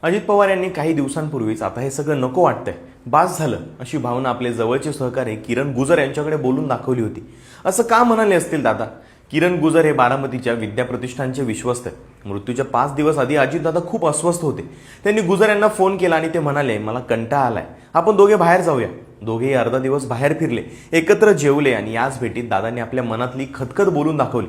अजित पवार यांनी काही दिवसांपूर्वीच आता हे सगळं नको वाटतंय, बास झालं अशी भावना आपले जवळचे सहकारी किरण गुजर यांच्याकडे बोलून दाखवली होती. असं का म्हणाले असतील दादा? किरण गुजर हे बारामतीच्या विद्याप्रतिष्ठानचे विश्वस्त आहेत. मृत्यूच्या 5 दिवस आधी अजितदादा खूप अस्वस्थ होते. त्यांनी गुजर यांना फोन केला आणि ते म्हणाले, मला कंटाळा आलाय, आपण दोघे बाहेर जाऊया. दोघेही अर्धा दिवस बाहेर फिरले, एकत्र जेवले आणि याच भेटीत दादांनी आपल्या मनातली खतखत बोलून दाखवली.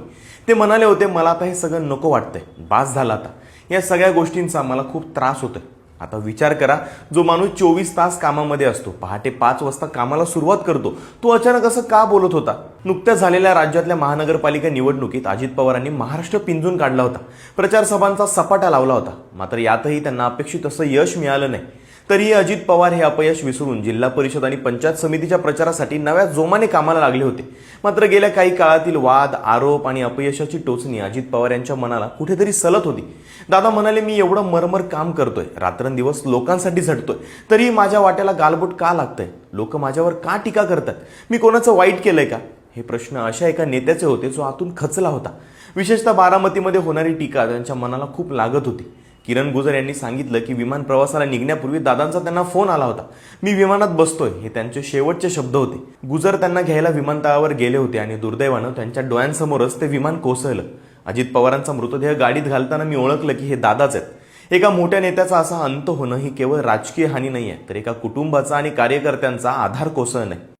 ते म्हणाले होते, मला आता हे सगळं नको वाटतंय, बास झालं आता. या सगळ्या गोष्टींचा मला खूप त्रास होतोय. आता विचार करा, जो माणूस 24 तास कामामध्ये असतो, पहाटे 5 वाजता कामाला सुरुवात करतो, तो अचानक असं का बोलत होता? नुकत्याच झालेल्या राज्यातल्या महानगरपालिका निवडणुकीत अजित पवारांनी महाराष्ट्र पिंजून काढला होता. प्रचार सभांचा सपाटा लावला होता. मात्र यातही त्यांना अपेक्षित असं यश मिळालं नाही. तरीही अजित पवार हे अपयश विसरून जिल्हा परिषद आणि पंचायत समितीच्या प्रचारासाठी नव्या जोमाने कामाला लागले होते. मात्र गेल्या काही काळातील वाद, आरोप आणि अपयशाची टोचणी अजित पवार यांच्या मनाला कुठेतरी सलत होती. दादा म्हणाले, मी एवढं मरमर काम करतोय, रात्रंदिवस लोकांसाठी झटतोय, तरीही माझ्या वाट्याला गालबोट का लागतंय? लोक माझ्यावर का टीका करतात? मी कोणाचं वाईट केलंय का? हे प्रश्न अशा एका नेत्याचे होते जो आतून खचला होता. विशेषतः बारामतीमध्ये होणारी टीका त्यांच्या मनाला खूप लागत होती. किरण गुजर यांनी सांगितलं की विमान प्रवासाला निघण्यापूर्वी दादांचा त्यांना फोन आला होता. मी विमानात बसतोय, हे त्यांचे शेवटचे शब्द होते. गुजर त्यांना घ्यायला विमानतळावर गेले होते आणि दुर्दैवानं त्यांच्या डोळ्यांसमोरच ते विमान कोसळलं. अजित पवारांचा मृतदेह गाडीत घालताना मी ओळखलं की हे दादाच आहेत. एका मोठ्या नेत्याचा असा अंत होणं ही केवळ राजकीय हानी नाही आहे, तर एका कुटुंबाचा आणि कार्यकर्त्यांचा आधार कोसळणं आहे.